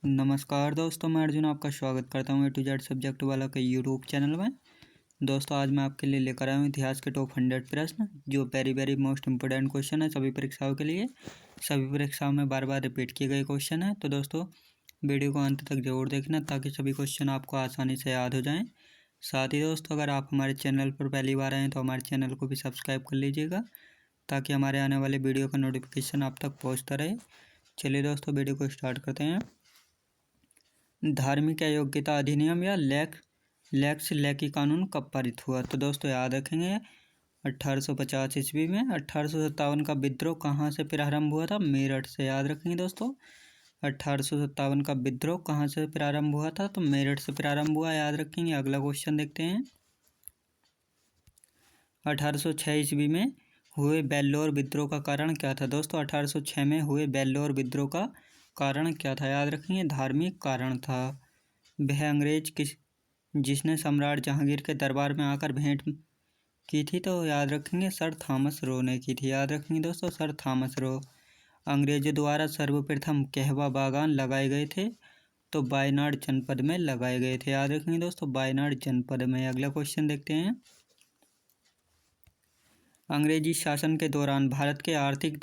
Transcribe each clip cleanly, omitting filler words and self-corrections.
नमस्कार दोस्तों, मैं अर्जुन आपका स्वागत करता हूँ A to Z सब्जेक्ट वाला के यूट्यूब चैनल में। दोस्तों आज मैं आपके लिए लेकर आया हूँ इतिहास के टॉप 100 प्रश्न, जो वेरी मोस्ट इम्पोर्टेंट क्वेश्चन है सभी परीक्षाओं के लिए। सभी परीक्षाओं में बार बार रिपीट किए गए क्वेश्चन है, तो दोस्तों वीडियो को अंत तक जरूर देखना ताकि सभी क्वेश्चन आपको आसानी से याद हो जाएँ। साथ ही दोस्तों अगर आप हमारे चैनल पर पहली बार आएँ तो हमारे चैनल को भी सब्सक्राइब कर लीजिएगा ताकि हमारे आने वाले वीडियो का नोटिफिकेशन आप तक पहुँचता रहे। चलिए दोस्तों वीडियो को स्टार्ट करते हैं। धार्मिक अयोग्यता अधिनियम या लेक्स लैकी कानून कब पारित हुआ? तो दोस्तों याद रखेंगे 1850 ईस्वी में। 1857 का विद्रोह कहाँ से प्रारंभ हुआ था? मेरठ से। याद रखेंगे दोस्तों 1857 का विद्रोह कहाँ से प्रारंभ हुआ था? तो मेरठ से प्रारंभ हुआ। याद रखेंगे। अगला क्वेश्चन देखते हैं। 1806 ईस्वी में हुए बेल्लौर विद्रोह का कारण क्या था? दोस्तों 1806 में हुए बेल्लौर विद्रोह का कारण क्या था? याद रखेंगे धार्मिक कारण था। वह अंग्रेज जिसने सम्राट जहांगीर के दरबार में आकर भेंट की थी? तो याद रखेंगे सर थॉमस रो ने की थी। याद रखेंगे दोस्तों सर थॉमस रो। अंग्रेजों द्वारा सर्वप्रथम कहवा बागान लगाए गए थे? तो वायनाड जनपद में लगाए गए थे। याद रखेंगे दोस्तों वायनाड जनपद में। अगला क्वेश्चन देखते हैं। अंग्रेजी शासन के दौरान भारत के आर्थिक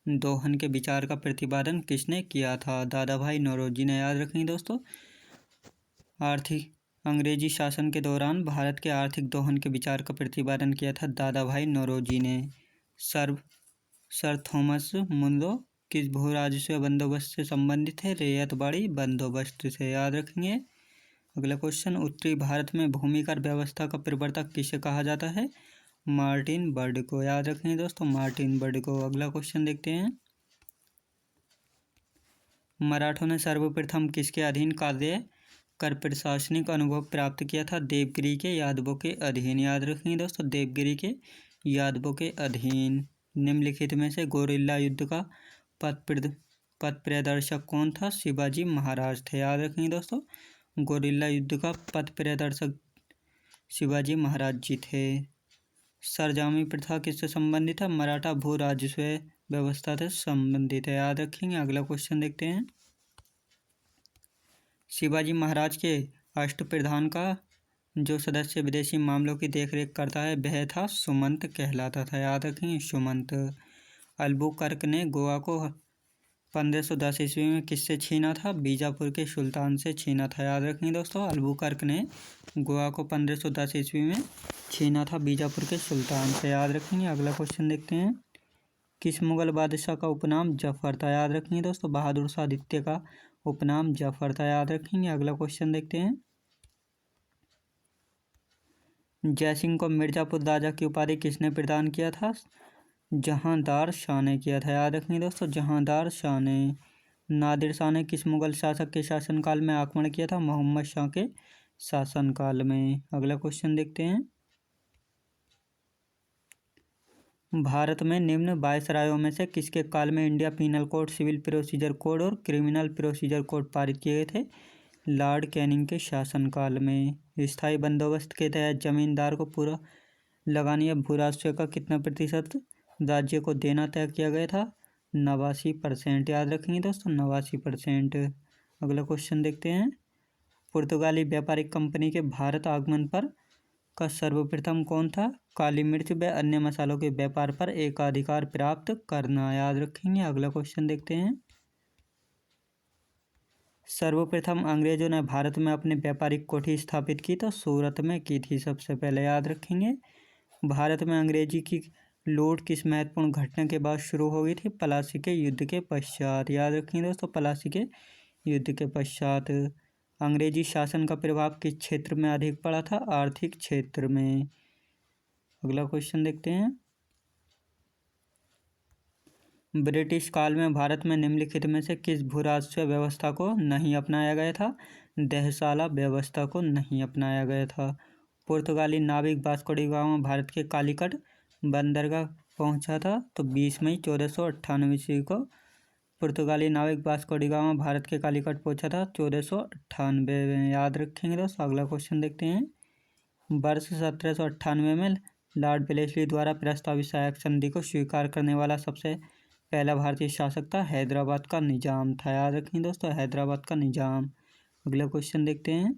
दोहन के विचार का प्रतिपादन किसने किया था? दादा भाई नौरोजी ने। याद रखेंगे दोस्तों अंग्रेजी शासन के दौरान भारत के आर्थिक दोहन के विचार का प्रतिपादन किया था दादा भाई नौरोजी ने। सर थॉमस मुनरो किस भू राजस्व बंदोबस्त से संबंधित है? रैयतवाड़ी बंदोबस्त से। याद रखेंगे। अगला क्वेश्चन। उत्तरी भारत में भूमिकर व्यवस्था का प्रवर्तक किसे कहा जाता है? मार्टिन बर्ड को। याद रखेंगे दोस्तों मार्टिन बर्ड को। अगला क्वेश्चन देखते हैं। मराठों ने सर्वप्रथम किसके अधीन कार्य कर प्रशासनिक अनुभव प्राप्त किया था? देवगिरी के यादवों के अधीन। याद रखेंगे दोस्तों देवगिरी के यादवों के अधीन। निम्नलिखित में से गोरिल्ला युद्ध का पथ प्रदर्शक कौन था? शिवाजी महाराज थे। याद रखेंगे दोस्तों गोरिल्ला युद्ध का पथ प्रदर्शक शिवाजी महाराज जी थे। सरजामी प्रथा किससे संबंधित है? मराठा भू राजस्व व्यवस्था से संबंधित है। याद रखेंगे। अगला क्वेश्चन देखते हैं। शिवाजी महाराज के अष्टप्रधान का जो सदस्य विदेशी मामलों की देखरेख करता है वह था सुमंत कहलाता था। याद रखेंगे सुमंत। अल्बुकर्क ने गोवा को 1510 ईस्वी में किससे छीना था? बीजापुर के सुल्तान से छीना था। याद रखेंगे दोस्तों अल्बुकर्क ने गोवा को 1510 ईस्वी में छीना था बीजापुर के सुल्तान से। याद रखेंगे। अगला क्वेश्चन देखते हैं। किस मुगल बादशाह का उपनाम जफर था? याद रखेंगे दोस्तों बहादुर शाह द्वितीय का उपनाम जफर था। याद रखेंगे। अगला क्वेश्चन देखते हैं। जयसिंह को मिर्जापुर राजा की उपाधि किसने प्रदान किया था? जहांदार शाह ने किया था। याद रखेंगे दोस्तों जहांदार शाह ने। नादिर शाह ने किस मुगल शासक के शासनकाल में आक्रमण किया था? मोहम्मद शाह के शासनकाल में। अगला क्वेश्चन देखते हैं। भारत में निम्न वायसरायों में से किसके काल में India penal code, civil procedure code और क्रिमिनल प्रोसीजर कोड पारित किए गए थे? लॉर्ड कैनिंग के शासनकाल में। स्थायी बंदोबस्त के तहत जमींदार को पूरा लगानी या भू राजस्व का कितना प्रतिशत राज्य को देना तय किया गया था? 89%। याद रखेंगे दोस्तों 89%। अगला क्वेश्चन देखते हैं। पुर्तगाली व्यापारिक कंपनी के भारत आगमन पर का सर्वप्रथम कौन था? काली मिर्च व अन्य मसालों के व्यापार पर एकाधिकार प्राप्त करना। याद रखेंगे। अगला क्वेश्चन देखते हैं। सर्वप्रथम अंग्रेजों ने भारत में अपनी व्यापारिक कोठी स्थापित की? तो सूरत में की थी सबसे पहले। याद रखेंगे। भारत में अंग्रेजी की लूट किस महत्वपूर्ण घटना के बाद शुरू हो गई थी? प्लासी के युद्ध के पश्चात। याद रखेंगे दोस्तों प्लासी के युद्ध के पश्चात। अंग्रेजी शासन का प्रभाव किस क्षेत्र में अधिक पड़ा था? आर्थिक क्षेत्र में। अगला क्वेश्चन देखते हैं। ब्रिटिश काल में भारत में निम्नलिखित में से किस भू राजस्व व्यवस्था को नहीं अपनाया गया था? देहसाला व्यवस्था को नहीं अपनाया गया था। पुर्तगाली नाविक वास्को डी गामा भारत के कालीकट बंदरगाह पहुंचा था? तो 20 मई 1498 ईस्वी को पुर्तगाली नाविक वास्को डी गामा भारत के कालीकट पहुंचा था 1498 में। याद रखेंगे दोस्तों। अगला क्वेश्चन देखते हैं। वर्ष 1798 में लॉर्ड वेलेस्ली द्वारा प्रस्तावित सहायक संधि को स्वीकार करने वाला सबसे पहला भारतीय शासक था हैदराबाद का निजाम था। याद रखें दोस्तों, हैदराबाद का निजाम। अगला क्वेश्चन देखते हैं।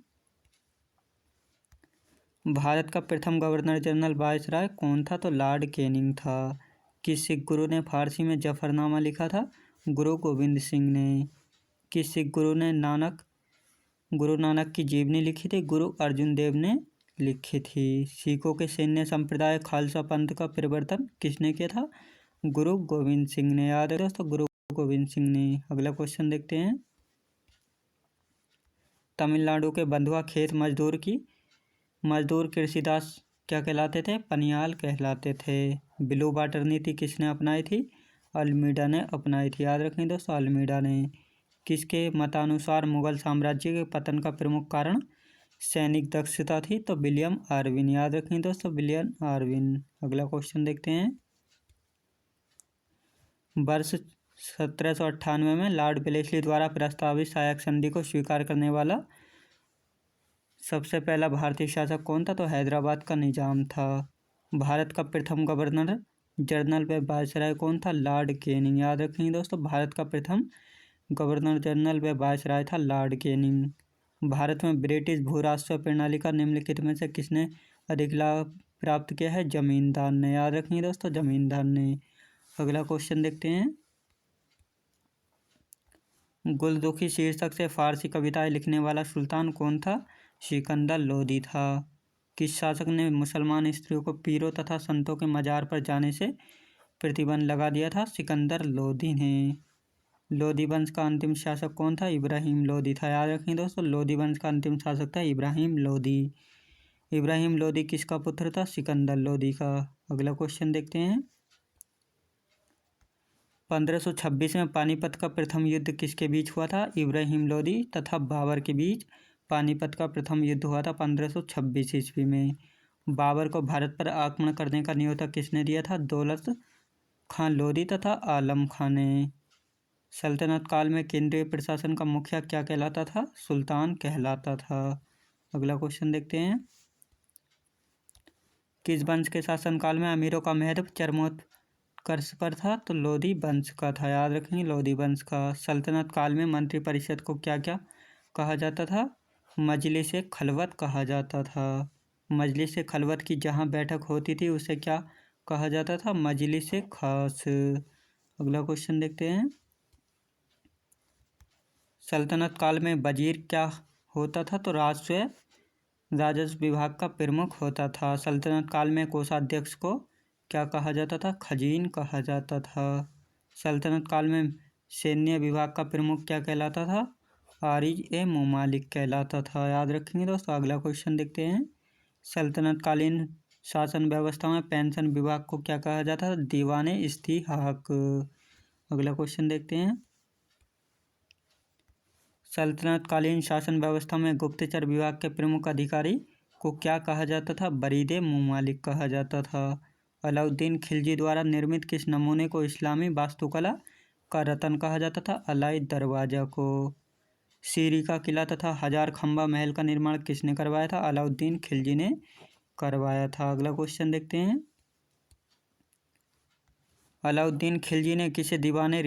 भारत का प्रथम गवर्नर जनरल वायसराय कौन था? तो लॉर्ड कैनिंग था। किस सिख गुरु ने फारसी में जफरनामा लिखा था? गुरु गोविंद सिंह ने। किस सिख गुरु ने गुरु नानक की जीवनी लिखी थी? गुरु अर्जुन देव ने लिखी थी। सिखों के सैन्य संप्रदाय खालसा पंथ का प्रवर्तन किसने किया था? गुरु गोविंद सिंह ने। याद है दोस्तों, गुरु गोविंद सिंह ने। अगला क्वेश्चन देखते हैं। तमिलनाडु के बंधुआ खेत मजदूर कृषिदास क्या कहलाते थे? पनियाल कहलाते थे। ब्लू वाटर नीति किसने अपनाई थी? अल्मीडा ने अपनाई थी। याद रखें दोस्तों, अल्मीडा ने। किसके मतानुसार मुगल साम्राज्य के पतन का प्रमुख कारण सैनिक दक्षता थी? तो विलियम आर्विन। याद रखें दोस्तों, विलियम आर्विन। अगला क्वेश्चन देखते हैं। वर्ष 1798 में लॉर्ड वेलेस्ली द्वारा प्रस्तावित सहायक संधि को स्वीकार करने वाला सबसे पहला भारतीय शासक कौन था? तो हैदराबाद का निजाम था। भारत का प्रथम गवर्नर जनरल व वायसराय कौन था? Lord Canning. याद रखेंगे दोस्तों, भारत का प्रथम गवर्नर जनरल व वायसराय था लॉर्ड कैनिंग। भारत में ब्रिटिश भू राजस्व प्रणाली का निम्नलिखित में से किसने अधिक लाभ प्राप्त किया है? जमींदार ने। याद रखेंगे दोस्तों, जमींदार ने। अगला क्वेश्चन देखते हैं। गुलदुखी शीर्षक से फारसी कविताएं लिखने वाला सुल्तान कौन था? सिकंदर लोदी था। किस शासक ने मुसलमान स्त्रियों को पीरों तथा संतों के मजार पर जाने से प्रतिबंध लगा दिया था? सिकंदर लोदी ने। लोदी वंश का अंतिम शासक कौन था? इब्राहिम लोदी था। याद रखें दोस्तों, लोदी वंश का अंतिम शासक था इब्राहिम लोदी। इब्राहिम लोदी किसका पुत्र था? सिकंदर लोदी का। अगला क्वेश्चन देखते हैं। 1526 में पानीपत का प्रथम युद्ध किसके बीच हुआ था? इब्राहिम लोदी तथा बाबर के बीच पानीपत का प्रथम युद्ध हुआ था 1526 ईस्वी में। बाबर को भारत पर आक्रमण करने का न्योता किसने दिया था? दौलत खान लोदी तथा आलम खान ने। सल्तनत काल में केंद्रीय प्रशासन का मुखिया क्या कहलाता था? सुल्तान कहलाता था। अगला क्वेश्चन देखते हैं। किस वंश के शासनकाल में अमीरों का महत्व चरमोत्कर्ष पर था? तो लोदी वंश का था। याद रखेंगे, लोदी वंश का। सल्तनत काल में मंत्रिपरिषद को क्या क्या कहा जाता था? मजलिस खलवत कहा जाता था। मजलिस खलवत की जहाँ बैठक होती थी उसे क्या कहा जाता था? मजलिस खास। अगला क्वेश्चन देखते हैं। सल्तनत काल में वजीर क्या होता था? तो राजस्व विभाग का प्रमुख होता था। सल्तनत काल में कोषाध्यक्ष को क्या कहा जाता था? खजीन कहा जाता था। सल्तनत काल में सैन्य विभाग का प्रमुख क्या कहलाता था? आरिज ए मुमालिक कहलाता था। याद रखेंगे दोस्तों। अगला क्वेश्चन देखते हैं। सल्तनत कालीन शासन व्यवस्था में पेंशन विभाग को क्या कहा जाता था? दीवान इस्तिहाक। अगला क्वेश्चन देखते हैं। सल्तनत कालीन शासन व्यवस्था में गुप्तचर विभाग के प्रमुख अधिकारी को क्या कहा जाता था? बरीदे मुमालिक कहा जाता था। अलाउद्दीन खिलजी द्वारा निर्मित किस नमूने को इस्लामी वास्तुकला का रत्न कहा जाता था? अलाई दरवाजा को। सीरी का किला तथा हजार खंबा महल का निर्माण किसने करवाया था? अलाउद्दीन खिलजी ने करवाया था। अगला क्वेश्चन देखते हैं। अलाउद्दीन खिलजी ने किसे दीवाने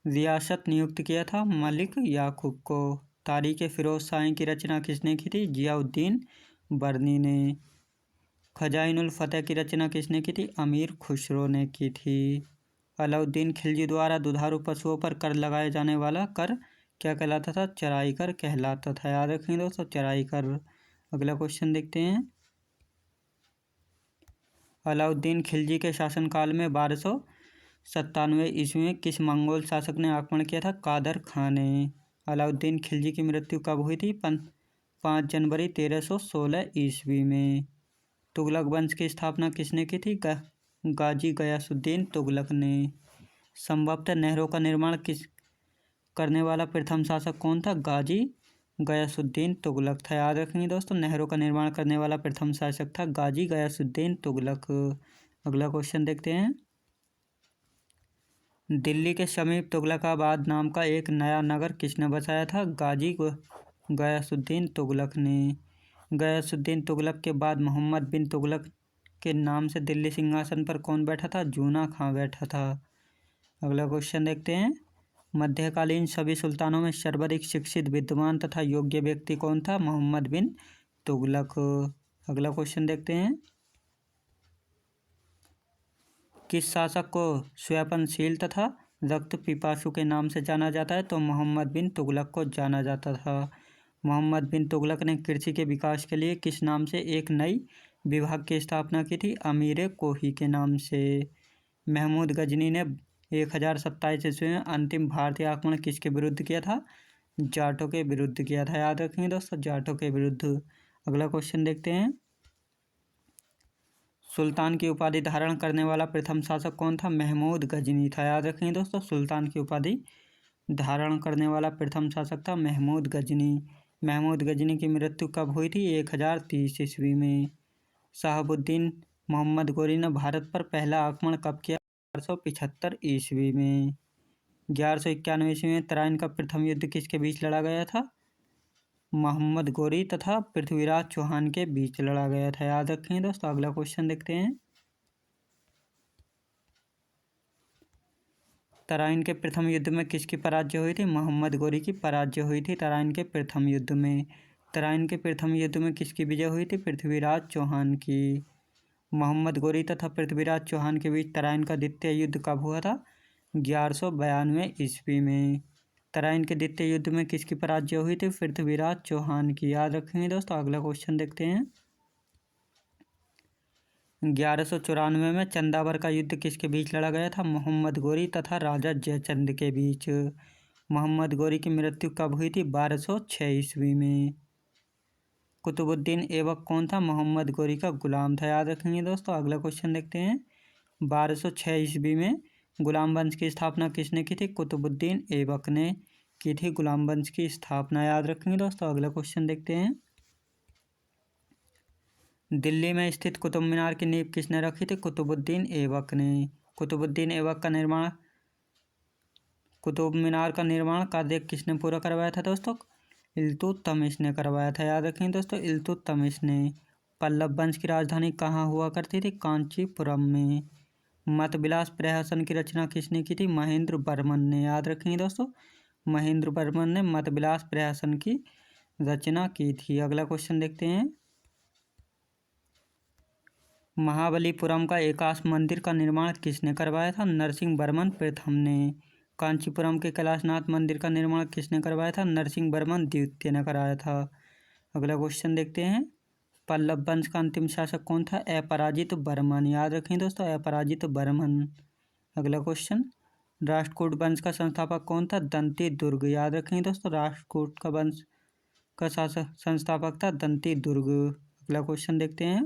रियासत नियुक्त किया था? मलिक याकूब को। तारीख फिरोज शाही की रचना किसने की थी? जियाउद्दीन बर्नी ने। खजाइनुल फतेह की रचना किसने की थी? अमीर खुसरो ने की थी। अलाउद्दीन खिलजी द्वारा दुधारू पशुओं पर कर लगाए जाने वाला कर क्या कहलाता था? चराई कर कहलाता था। याद रखेंगे दोस्तों, चराई कर। अगला क्वेश्चन देखते हैं। अलाउद्दीन खिलजी के शासनकाल में 1297 ईस्वी में किस मंगोल शासक ने आक्रमण किया था? कादर खान ने। अलाउद्दीन खिलजी की मृत्यु कब हुई थी? 5 जनवरी 1316 ईस्वी में। तुगलक वंश की स्थापना किसने की थी? गाजी गयासुद्दीन तुगलक ने। संभवतः नहरों का निर्माण करने वाला प्रथम शासक कौन था? गाजी गयासुद्दीन तुगलक था। याद रखेंगे दोस्तों, नहरों का निर्माण करने वाला प्रथम शासक था गाजी गयासुद्दीन तुगलक। अगला क्वेश्चन देखते हैं। दिल्ली के समीप तुगलकाबाद नाम का एक नया नगर किसने बसाया था? गाजी गयासुद्दीन तुगलक ने। गयासुद्दीन तुगलक के बाद मोहम्मद बिन तुगलक के नाम से दिल्ली सिंहासन पर कौन बैठा था? जूना खां बैठा था। अगला क्वेश्चन देखते हैं, मध्यकालीन सभी सुल्तानों में सर्वाधिक शिक्षित, विद्वान तथा योग्य व्यक्ति कौन था? मोहम्मद बिन तुगलक। अगला क्वेश्चन देखते हैं, किस शासक को स्वयंशील तथा रक्त पिपासु के नाम से जाना जाता है? तो मोहम्मद बिन तुगलक को जाना जाता था। मोहम्मद बिन तुगलक ने कृषि के विकास के लिए किस नाम से एक नई विभाग की स्थापना की थी? अमीर कोही के नाम से। महमूद गजनी ने 1027 ईस्वी में अंतिम भारतीय आक्रमण किसके विरुद्ध किया था? जाटों के विरुद्ध किया था। याद रखेंगे दोस्तों, जाटों के विरुद्ध। अगला क्वेश्चन देखते हैं, सुल्तान की उपाधि धारण करने वाला प्रथम शासक कौन था? महमूद गजनी था। याद रखेंगे दोस्तों, सुल्तान की उपाधि धारण करने वाला प्रथम शासक था महमूद गजनी। महमूद गजनी की मृत्यु कब हुई थी? 1030 ईस्वी में। शहाबुद्दीन मोहम्मद गोरी ने भारत पर पहला आक्रमण कब किया? 1175 ईस्वी में। 1191 ईस्वी में तराइन का प्रथम युद्ध किसके बीच लड़ा गया था? मोहम्मद गोरी तथा पृथ्वीराज चौहान के बीच लड़ा गया था। याद रखें दोस्तों। अगला क्वेश्चन देखते हैं, तराइन के प्रथम युद्ध में किसकी पराजय हुई थी? मोहम्मद गोरी की पराजय हुई थी तराइन के प्रथम युद्ध में। तराइन के प्रथम युद्ध में किसकी विजय हुई थी? पृथ्वीराज चौहान की। मोहम्मद गोरी तथा पृथ्वीराज चौहान के बीच तराइन का द्वितीय युद्ध कब हुआ था? 1192 ईस्वी में। तराइन के द्वितीय युद्ध में किसकी पराजय हुई थी? पृथ्वीराज चौहान की। याद रखेंगे दोस्तों। अगला क्वेश्चन देखते हैं, 1194 में चंदावर का युद्ध किसके बीच लड़ा गया था? मोहम्मद गोरी तथा राजा जयचंद के बीच। मोहम्मद गोरी की मृत्यु कब हुई थी? 1206 ईस्वी में। कुतुबुद्दीन ऐबक कौन था? मोहम्मद गोरी का गुलाम था। याद रखेंगे दोस्तों। अगला क्वेश्चन देखते हैं, 1206 ईस्वी में गुलाम वंश की स्थापना किसने की थी? कुतुबुद्दीन ऐबक ने की थी गुलाम वंश की स्थापना। याद रखेंगे दोस्तों। अगला क्वेश्चन देखते हैं, दिल्ली में स्थित कुतुब मीनार की नींव किसने रखी थी? कुतुबुद्दीन ऐबक ने। कुतुबुद्दीन ऐबक का निर्माण, कुतुब मीनार का निर्माण कार्य किसने पूरा करवाया था दोस्तों? इल्तुतमिश ने करवाया था। याद रखें दोस्तों, इल्तुतमिश ने। पल्लव वंश की राजधानी कहाँ हुआ करती थी? कांचीपुरम में। मतविलास प्रहसन की रचना किसने की थी? महेंद्र वर्मन ने। याद रखेंगे दोस्तों, महेंद्र वर्मन ने मतविलास प्रहसन की रचना की थी। अगला क्वेश्चन देखते हैं, महाबलीपुरम का एकाश मंदिर का निर्माण किसने करवाया था? नरसिंह वर्मन प्रथम ने। कांचीपुरम के कैलाशनाथ मंदिर का निर्माण किसने करवाया था? नरसिंह वर्मन द्वितीय ने कराया था। अगला क्वेश्चन देखते हैं, पल्लव वंश का अंतिम शासक कौन था? अपराजित वर्मन। याद रखें दोस्तों, अपराजित वर्मन। अगला क्वेश्चन, राष्ट्रकूट वंश का संस्थापक कौन था? दंती दुर्ग। याद रखें दोस्तों, राष्ट्रकूट का वंश का शासक संस्थापक था दंती दुर्ग। अगला क्वेश्चन देखते हैं,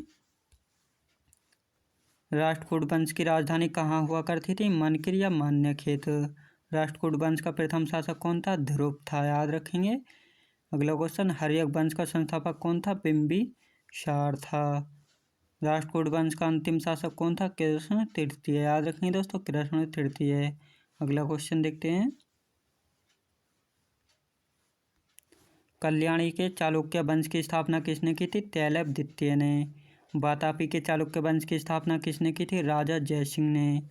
राष्ट्रकूट वंश की राजधानी कहाँ हुआ करती थी? मनकिर या मान्यखेत। राष्ट्रकूट वंश का प्रथम शासक कौन था? ध्रुव था। याद रखेंगे। अगला क्वेश्चन, हर्यक वंश का संस्थापक कौन था? बिंबिसार था। राष्ट्रकूट वंश का अंतिम शासक कौन था? कृष्ण तृतीय। याद रखेंगे दोस्तों, कृष्ण तृतीय। अगला क्वेश्चन देखते हैं, कल्याणी के चालुक्य वंश की स्थापना किसने की थी? तैलव द्वितीय ने। वातापी के चालुक्य वंश की स्थापना किसने की थी? राजा जयसिंह ने।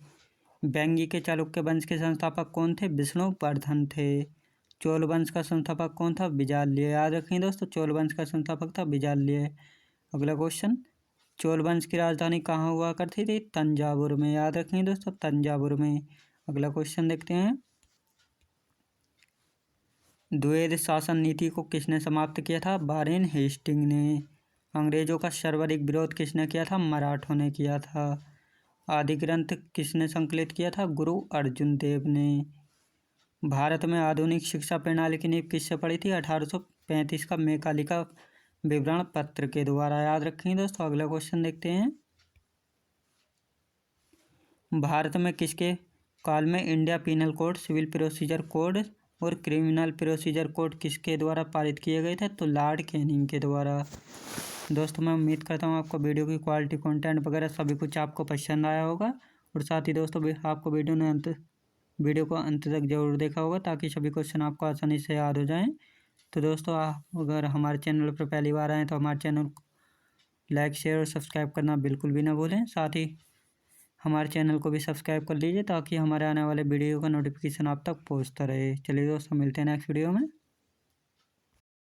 बैंगी के चालुक्य वंश के संस्थापक कौन थे? विष्णुवर्धन थे। चोल वंश का संस्थापक कौन था? विजाल्य। याद रखें दोस्तों, चोल वंश का संस्थापक था विजाल्य। अगला क्वेश्चन, चोल वंश की राजधानी कहाँ हुआ करती थी? तंजावुर में। याद रखें दोस्तों, तंजावुर में। अगला क्वेश्चन देखते हैं, द्वैध शासन नीति को किसने समाप्त किया था? वारेन हेस्टिंग ने। अंग्रेजों का सर्वाधिक विरोध किसने किया था? मराठों ने किया था। आदि ग्रंथ किसने संकलित किया था? गुरु अर्जुन देव ने। भारत में आधुनिक शिक्षा प्रणाली की नींव किससे पड़ी थी? 1835 का मैकाले विवरण पत्र के द्वारा। याद रखेंगे दोस्तों। अगला क्वेश्चन देखते हैं, भारत में किसके काल में India penal code, civil procedure code और क्रिमिनल प्रोसीजर कोड किसके द्वारा पारित किए गए थे? तो लॉर्ड कैनिंग के द्वारा। दोस्तों, मैं उम्मीद करता हूँ आपको वीडियो की क्वालिटी, कंटेंट वगैरह सभी कुछ आपको पसंद आया होगा, और साथ ही दोस्तों आपको वीडियो को अंत तक जरूर देखा होगा, ताकि सभी क्वेश्चन आपको आसानी से याद हो जाएं। तो दोस्तों, आप अगर हमारे चैनल पर पहली बार आएँ तो हमारे चैनल को लाइक, शेयर और सब्सक्राइब करना बिल्कुल भी ना भूलें। साथ ही हमारे चैनल को भी सब्सक्राइब कर लीजिए ताकि हमारे आने वाले वीडियो का नोटिफिकेशन आप तक पहुंचता रहे। चलिए दोस्तों, मिलते हैं नेक्स्ट वीडियो में।